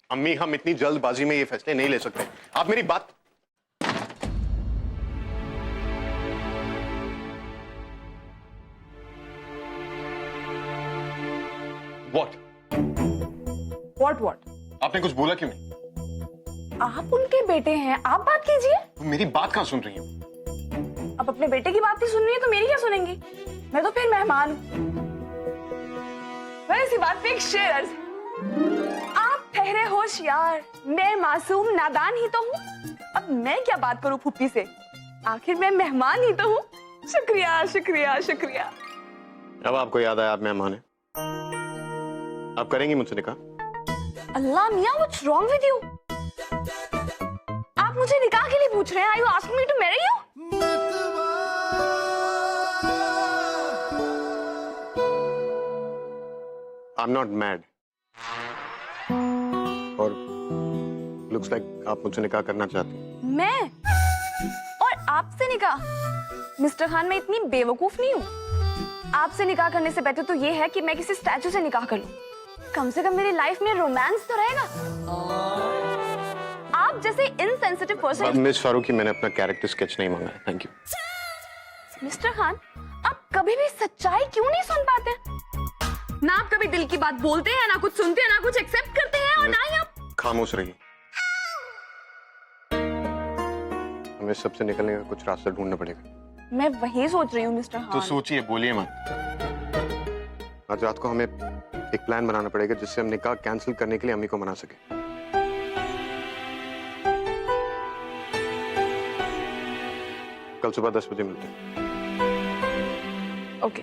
अम्मी, हम इतनी जल्दबाजी में ये फैसले नहीं ले सकते। आप मेरी बात। What? What? आपने कुछ बोला क्यों नहीं? आप उनके बेटे हैं, आप बात कीजिए। तुम मेरी बात कहाँ सुन रही हो? अब अपने बेटे की बात नहीं सुन रही है तो मेरी क्या सुनेंगी? मैं तो फिर मेहमान हूँ। मैं इसी बात पे एक शेर अर्ज। आप ठहरे होशियार, मैं मासूम नादान ही तो हूँ। अब मैं क्या बात करूँ फुप्पी से? आखिर मैं मेहमान ही तो हूँ। शुक्रिया शुक्रिया शुक्रिया। अब आपको याद आया आप मेहमान हैं। आप करेंगी मुझसे निकाह? अल्लाह मियाँ, व्हाट्स रॉन्ग विद यू? आप मुझे निकाह के लिए पूछ रहे हैं? Are you asking me to marry you? I'm not mad. और looks like आप मुझसे निकाह करना चाहती हैं। मैं? और आपसे निकाह? मिस्टर खान, मैं इतनी बेवकूफ नहीं हूँ। आपसे निकाह करने से बेहतर तो ये है कि मैं किसी स्टैचू से निकाह कर लूं। कम से कम मेरी लाइफ में रोमांस तो रहेगा। आप जैसे इनसेंसिटिव पर्सन। मिस फारूकी, मैंने अपना कैरेक्टर स्केच नहीं मांगा है। Thank you. मिस्टर खान, आप कभी भी सच्चाई क्यों नहीं सुन पाते? ना आप कभी दिल की बात बोलते हैं, ना कुछ सुनते हैं, ना कुछ एक्सेप्ट करते हैं, और ना ही आप। खामोश रहिए। हमें सबसे निकलने का कुछ रास्ता ढूंढना पड़ेगा। मैं वही सोच रही हूँ मिस्टर खान। तो सोचिए, बोलिए मत। आज रात को हमें एक प्लान बनाना पड़ेगा जिससे हम निकाह कैंसिल करने के लिए अम्मी को मना सके। कल सुबह 10 बजे मिलते हैं। ओके।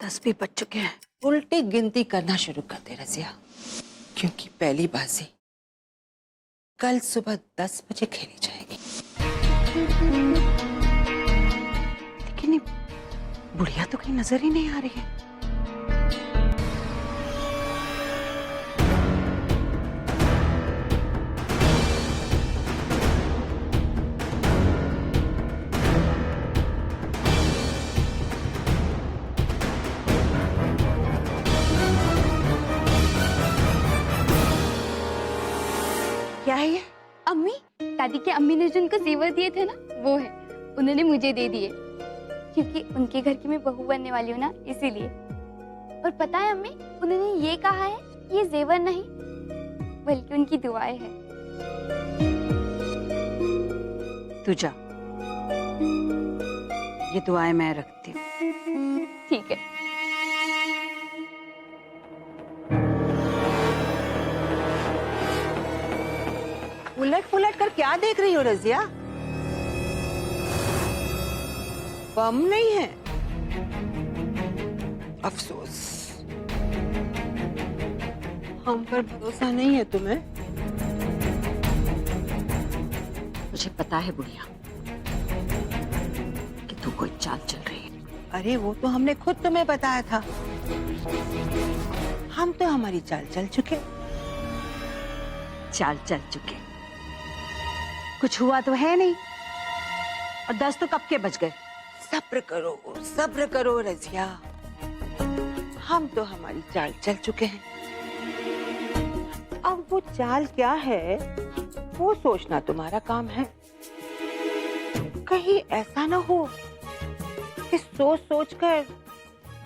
दस भी बज चुके हैं। उल्टी गिनती करना शुरू कर दे रजिया, क्योंकि पहली बाजी कल सुबह 10 बजे खेली जाएगी। लेकिन ये बुढ़िया तो कहीं नजर ही नहीं आ रही है। क्या है ये? अम्मी, दादी के अम्मी ने जिनको जेवर दिए थे ना, वो है। उन्होंने मुझे दे दिए क्योंकि उनके घर की मैं बहू बनने वाली हूँ ना, इसीलिए। और पता है अम्मी, उन्होंने ये कहा है ये जेवर नहीं बल्कि उनकी दुआएं हैं। तू जा, ये दुआएं मैं रखती हूँ। ठीक है। उलट पुलट कर क्या देख रही हो रजिया? बम नहीं है। अफसोस, हम पर भरोसा नहीं है तुम्हें। मुझे पता है बुढ़िया कि तू कोई चाल चल रही है। अरे वो तो हमने खुद तुम्हें बताया था। हम तो हमारी चाल चल चुके। चाल चल चुके, कुछ हुआ तो है नहीं, और 10 तो कब के बज गए। सब्र करो रजिया, हम तो हमारी चाल चल चुके हैं। अब वो चाल क्या है वो सोचना तुम्हारा काम है। कहीं ऐसा ना हो कि सोच सोच कर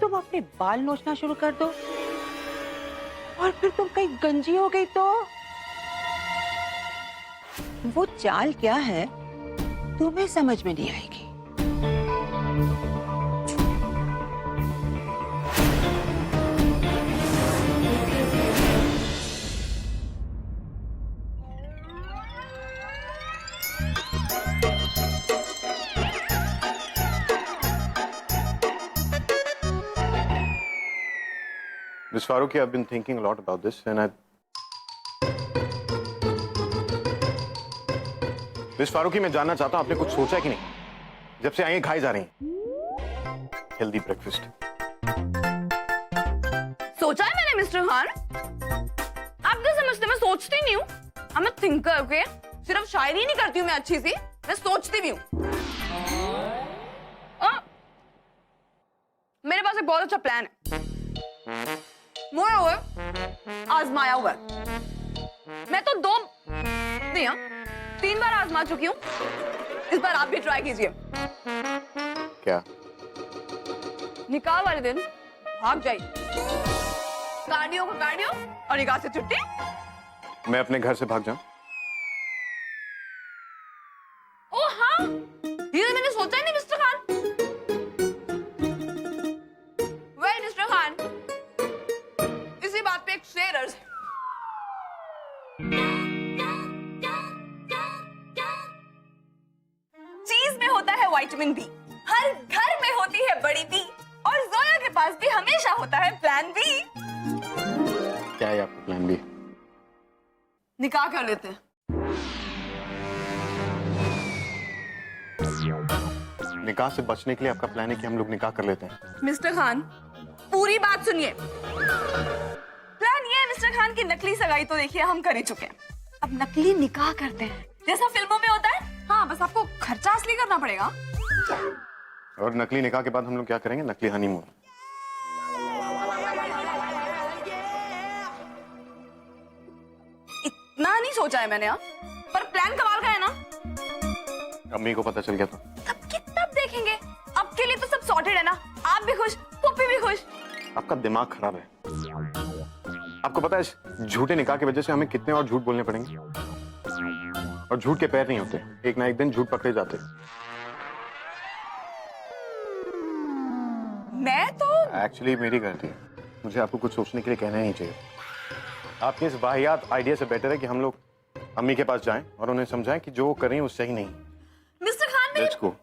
तुम अपने बाल नोचना शुरू कर दो और फिर तुम कहीं गंजी हो गई तो। वो चाल क्या है तुम्हें समझ में नहीं आएगी। Miss Farooqi, I've been thinking a lot about this and miss Farooqui, मैं जानना चाहता हूँ आपने कुछ सोचा है कि नहीं? जब से आइए खाई जा रही हैं हेल्दी ब्रेकफास्ट। सोचा है मैंने मिस्टर खान? आप क्या समझते, मैं सोचती नहीं हूँ। I'm a thinker, okay? सिर्फ शायरी नहीं करती हूँ मैं अच्छी सी, मैं सोचती भी हूँ। मेरे पास एक बहुत अच्छा प्लान है, मोreover आजमाया हुआ है। मैं तो 2 नहीं 3 बार आजमा चुकी हूँ, इस बार आप भी ट्राई कीजिए। क्या? निकाह वाले दिन भाग जाइए, कार्डियो को कार्डियो और निकाह से छुट्टी। मैं अपने घर से भाग जाऊं? ओ हाँ, ये तो मैंने सोचा ही नहीं mister Khan. Well mister Khan, इसी बात पे एक शेर अर्ज है। चीज में होता है विटामिन बी, हर घर में होती है बड़ी बी, और जोया के पास भी हमेशा होता है प्लान बी। क्या है आपका प्लान बी? निकाह कर लेते हैं। निकाह से बचने के लिए आपका प्लान है कि हम लोग निकाह कर लेते हैं? मिस्टर खान, पूरी बात सुनिए। प्लान ये है मिस्टर खान की नकली सगाई तो देखिए हम कर ही चुके हैं, अब नकली निकाह करते हैं, जैसा फिल्मों में होता है। हाँ, बस आपको खर्चा असली करना पड़ेगा। और नकली निकाह के बाद हम लोग क्या करेंगे? नकली हनीमून। इतना नहीं सोचा है मैंने, हाँ, पर प्लान कमाल का है ना। अम्मी को पता चल गया तो? तब देखेंगे, अब के लिए तो सब सॉर्टेड है ना। आप भी खुश, पुप्पी भी खुश। आपका दिमाग खराब है। आपको पता है झूठे निकाह की वजह से हमें कितने और झूठ बोलने पड़ेंगे? और झूठ के पैर नहीं होते, एक ना एक दिन झूठ पकड़े जाते। मैं तो एक्चुअली मेरी गलती है, मुझे आपको कुछ सोचने के लिए कहना ही नहीं चाहिए। आपके इस वाहियात आइडिया से बेटर है कि हम लोग अम्मी के पास जाएं और उन्हें समझाएं कि जो वो कर रही है वो सही नहीं। मिस्टर खान मेरी लेट्स गो।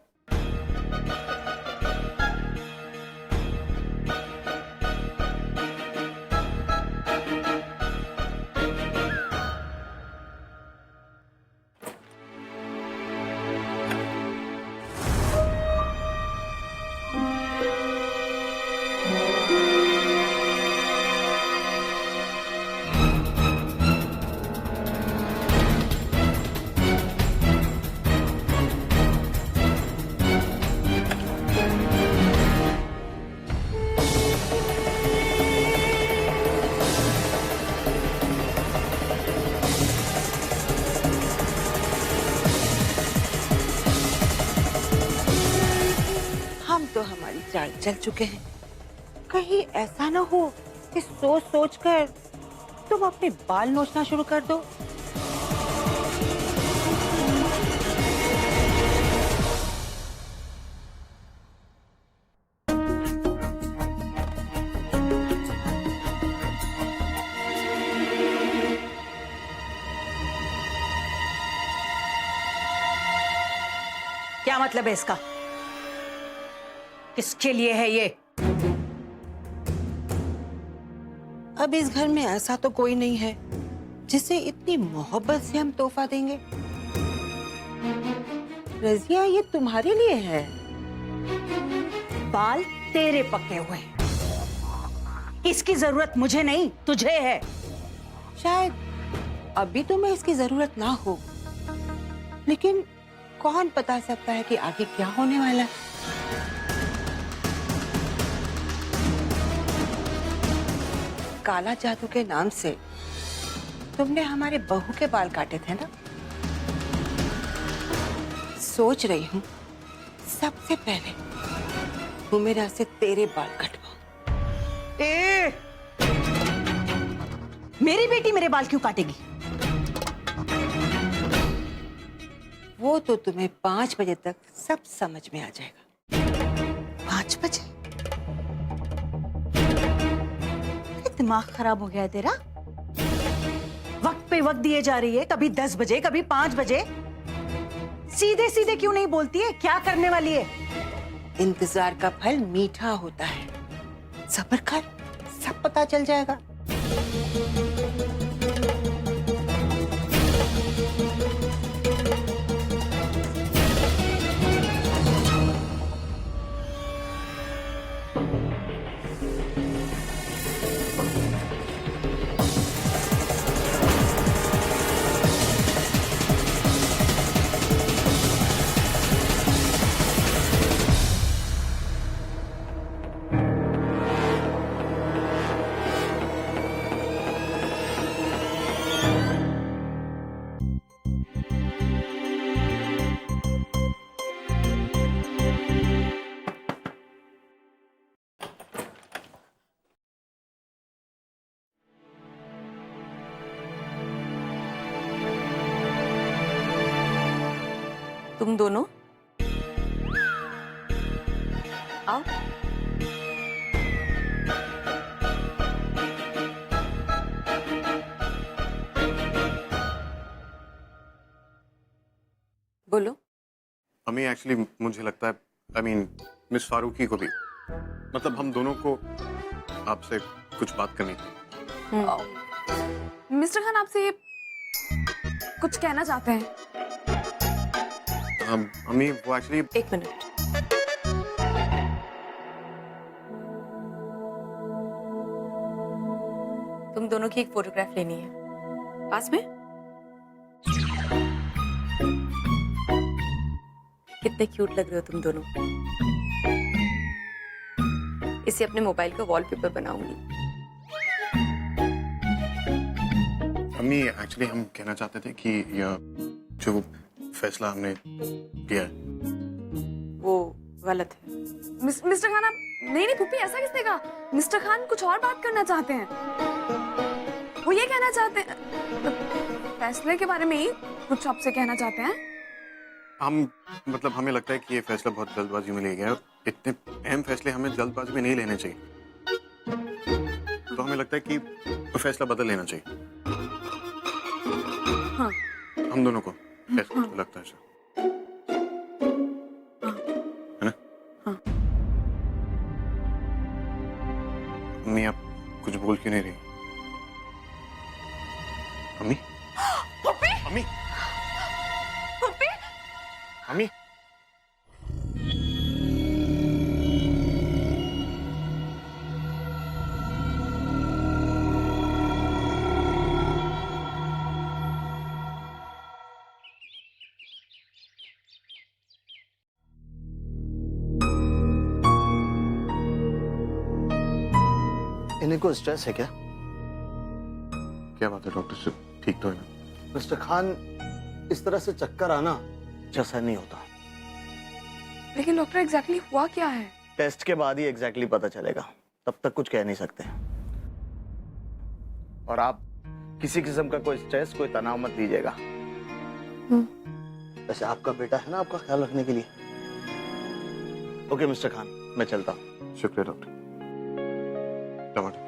तो हमारी चाल चल चुके हैं, कहीं ऐसा ना हो कि सोच सोच कर तुम अपने बाल नोचना शुरू कर दो। क्या मतलब है इसका? किसके लिए है ये? अब इस घर में ऐसा तो कोई नहीं है जिसे इतनी मोहब्बत से हम तोहफा देंगे। रजिया, ये तुम्हारे लिए है। बाल तेरे पके हुए हैं, इसकी जरूरत मुझे नहीं तुझे है। शायद अभी तुम्हें इसकी जरूरत ना हो, लेकिन कौन बता सकता है कि आगे क्या होने वाला है। काला जादू के नाम से तुमने हमारे बहू के बाल काटे थे ना। सोच रही हूँ सबसे पहले तू मेरा से तेरे बाल कटवाऊं। ए! मेरी बेटी मेरे बाल क्यों काटेगी? वो तो तुम्हें 5 बजे तक सब समझ में आ जाएगा। 5 बजे? दिमाग खराब हो गया है तेरा? वक्त पे वक्त दिए जा रही है, कभी 10 बजे कभी 5 बजे। सीधे सीधे क्यों नहीं बोलती है? क्या करने वाली है? इंतजार का फल मीठा होता है, सब्र कर, सब पता चल जाएगा। तुम दोनों आओ। बोलो। अम्मी एक्चुअली मुझे लगता है मिस फारूकी को भी, मतलब हम दोनों को आपसे कुछ बात करनी थी। मिस्टर खान आपसे कुछ कहना चाहते हैं। अम्मी वो एक्चुअली एक मिनट। तुम दोनों की एक फोटोग्राफ लेनी है। पास में कितने क्यूट लग रहे हो तुम दोनों। इसे अपने मोबाइल का वॉलपेपर बनाऊंगी। अम्मी एक्चुअली हम कहना चाहते थे कि यह जो फैसला हमने किया है वो गलत है। मिस्टर खान आप नहीं पुप्पी, ऐसा किसने कहा? मिस्टर खान कुछ और बात करना चाहते हैं। वो ये कहना चाहते हैं फैसले के बारे में ही कुछ आपसे कहना चाहते हैं। मतलब हमें लगता है कि ये फैसला बहुत जल्दबाजी में लिया गया है। इतने अहम फैसले हमें जल्दबाजी में नहीं लेने चाहिए, तो हमें लगता है कि फैसला बदल लेना चाहिए। हाँ। हम दोनों को ऐसा लगता है ऐसा। है ना? हाँ। अम्मी आप कुछ बोल क्यों नहीं रही? अम्मी? पुप्पी! अम्मी? पुप्पी! अम्मी? इन्हीं को स्ट्रेस है क्या? क्या बात है डॉक्टर साहब, ठीक तो है ना? मिस्टर खान, इस तरह से चक्कर आना जैसा नहीं होता। लेकिन डॉक्टर एग्जैक्टली हुआ क्या है? टेस्ट के बाद ही एग्जैक्टली पता चलेगा, तब तक कुछ कह नहीं सकते। और आप किसी किस्म का कोई स्ट्रेस, कोई तनाव मत लीजिएगा। वैसे आपका बेटा है ना आपका ख्याल रखने के लिए। ओके मिस्टर खान, मैं चलता हूँ। शुक्रिया डॉक्टर। टमाटर।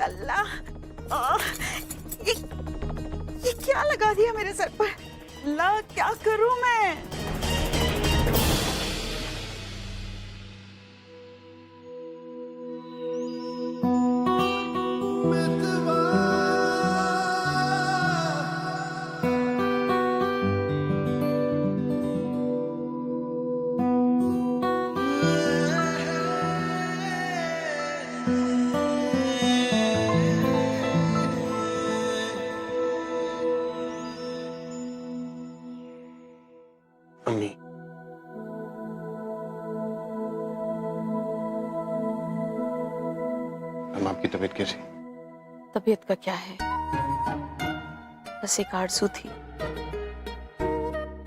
अल्लाह, ये क्या लगा दिया मेरे सर पर? अल्लाह, क्या करूं मैं? अम्मी, हम आपकी तबीयत कैसी? तबीयत का क्या है, बस एक आरज़ू थी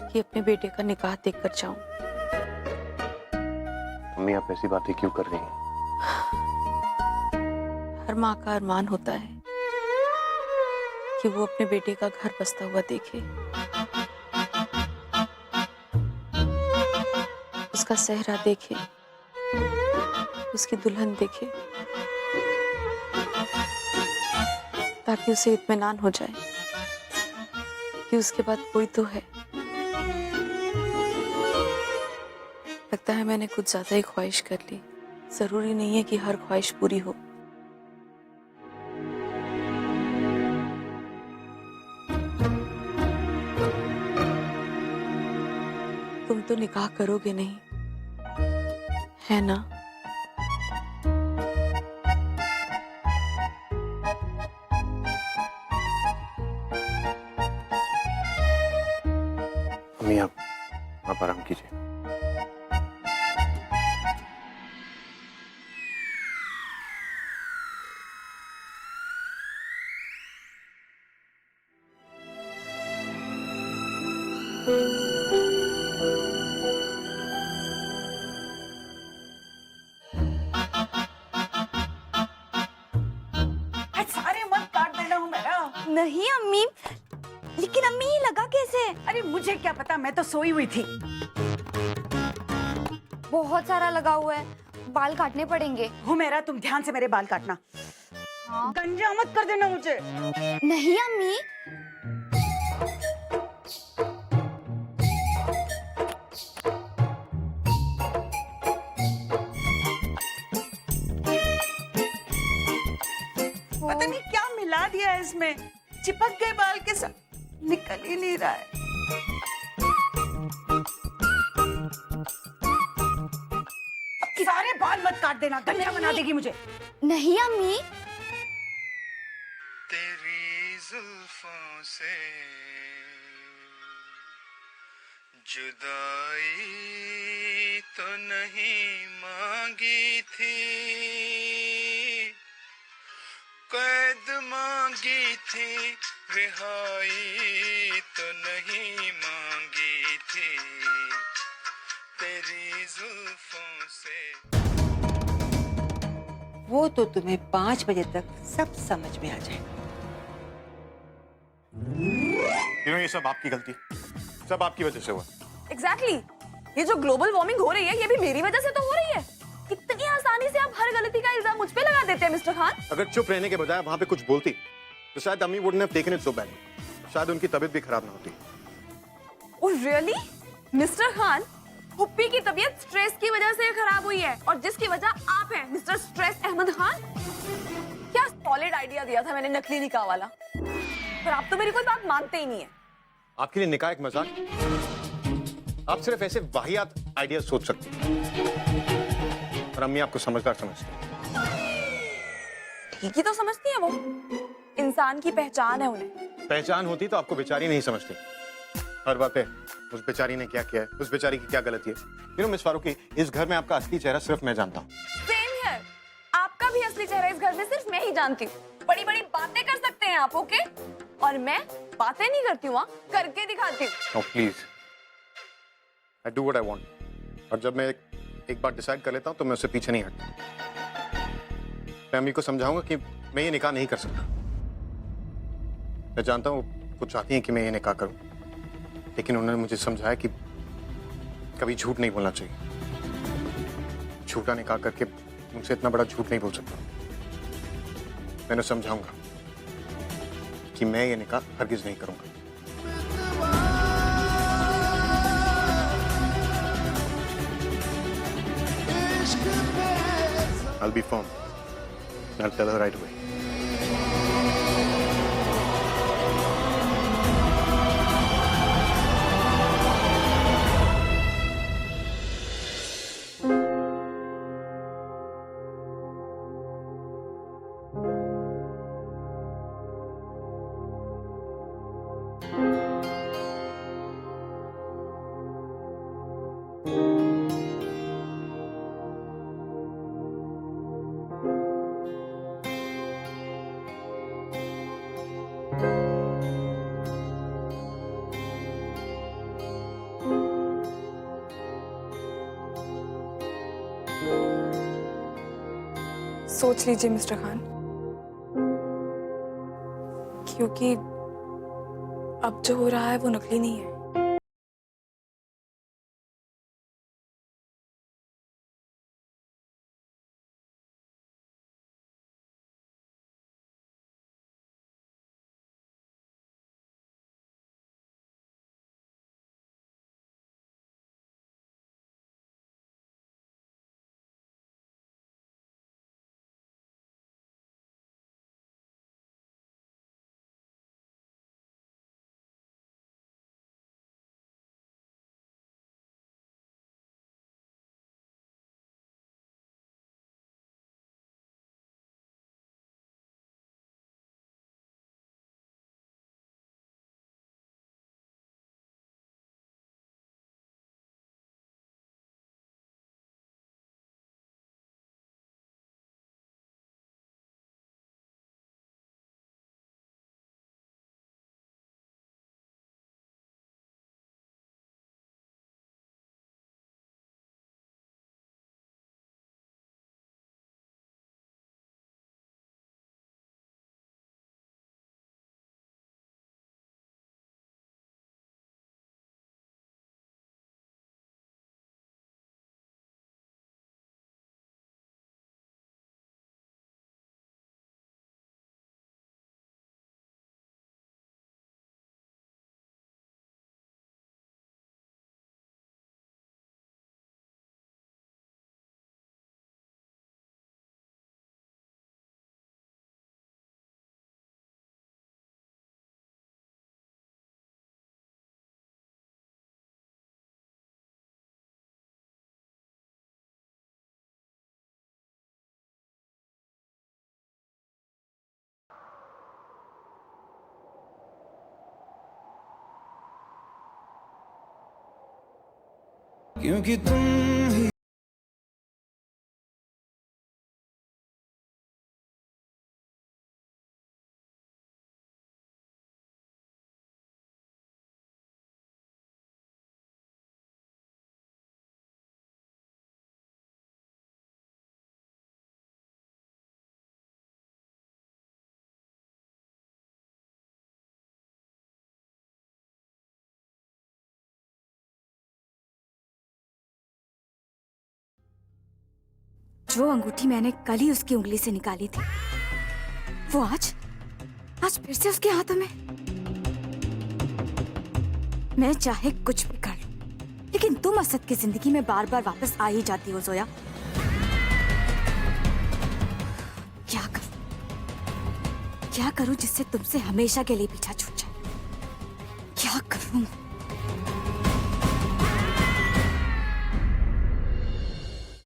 कि अपने बेटे का निकाह देखकर जाऊं। अम्मी आप ऐसी बातें क्यों कर रही हैं? हर माँ का अरमान होता है कि वो अपने बेटे का घर बसता हुआ देखे, उसका सेहरा देखे, उसकी दुल्हन देखे, ताकि उसे इत्मीनान हो जाए कि उसके बाद कोई तो है। लगता है मैंने कुछ ज्यादा ही ख्वाहिश कर ली। जरूरी नहीं है कि हर ख्वाहिश पूरी हो। तुम तो निकाह करोगे नहीं, है ना? अम्मी आप आराम कीजिए। सारे मत काट देना हूँ मेरा। नहीं अम्मी, लेकिन अम्मी ये लगा कैसे? अरे मुझे क्या पता, मैं तो सोई हुई थी। बहुत सारा लगा हुआ है, बाल काटने पड़ेंगे। हूँ मेरा, तुम ध्यान से मेरे बाल काटना। हाँ। गंजा मत कर देना मुझे। नहीं अम्मी। पता नहीं क्या मिला दिया है इसमें, चिपक गए बाल के साथ, निकल ही नहीं रहा है। सारे बाल मत काट देना, गंजा बना देगी मुझे। नहीं अम्मी। तेरी जुल्फों से जुदाई तो नहीं मांगी थी, कैद मांगी थी, रिहाई तो नहीं मांगी थी, तेरी जुल्फों से। वो तो तुम्हें 5 बजे तक सब समझ में आ जाएगा। ये सब आपकी गलती, सब आपकी वजह से हुआ। एग्जैक्टली ये जो ग्लोबल वार्मिंग हो रही है, ये भी मेरी वजह से तो हो रही है। कितनी आसानी से आप हर गलती का इल्जाम मुझ पे लगा देते हैं मिस्टर खान। अगर चुप रहने के बजाय वहां पे कुछ बोलती तो शायद अम्मी wouldn't have taken it so bad, शायद उनकी तबीयत भी खराब ना होती। Oh really? मिस्टर खान, हुप्पी की तबीयत स्ट्रेस की वजह से खराब हुई है, और जिसकी वजह आप हैं मिस्टर स्ट्रेस अहमद खान। क्या सॉलिड आइडिया दिया था मैंने नकली निकाह वाला, पर आप तो मेरी कोई बात मानते ही नहीं है। आपके लिए निकाह एक मजाक? आप सिर्फ ऐसे वाहियात आइडिया सोच सकती हैं और अम्मी आपको समझदार समझती हैं। ठीक ही तो समझती है वो, इंसान की पहचान है उन्हें। पहचान होती तो आपको बेचारी नहीं समझती। हर बात है उस बेचारी ने क्या किया है, उस बेचारी की क्या गलती है। यू नो मिस फारूकी, इस घर में आपका असली चेहरा सिर्फ मैं जानता हूँ। सेम हियर, आपका भी असली चेहरा इस घर में सिर्फ मैं ही जानती हूँ। बड़ी बड़ी बातें कर सकते हैं आप, ओके? और मैं बातें नहीं करती हूँ, करके दिखाती हूँ। Please, I do what I want, और जब मैं एक बार डिसाइड कर लेता हूँ तो मैं उससे पीछे नहीं हटता। मैं अम्मी को समझाऊंगा कि मैं ये निकाह नहीं कर सकता। मैं जानता हूँ वो चाहती हैं कि मैं ये निकाह करूँ, लेकिन उन्होंने मुझे समझाया कि कभी झूठ नहीं बोलना चाहिए। झूठा निकाह करके मुझसे इतना बड़ा झूठ नहीं बोल सकता। मैंने समझाऊंगा कि मैं ये निकाह हरगिज नहीं करूंगा। I'll be firm. I'll tell her right away. सोच लीजिए मिस्टर खान, क्योंकि अब जो हो रहा है वो नकली नहीं है। क्योंकि तुम ही जो अंगूठी मैंने कल ही उसकी उंगली से निकाली थी, वो आज फिर से उसके हाथों में। मैं चाहे कुछ भी कर लूं, लेकिन तुम असद की जिंदगी में बार बार वापस आ ही जाती हो जोया। क्या करूं जिससे तुमसे हमेशा के लिए पीछा छूट जाए? क्या करूं?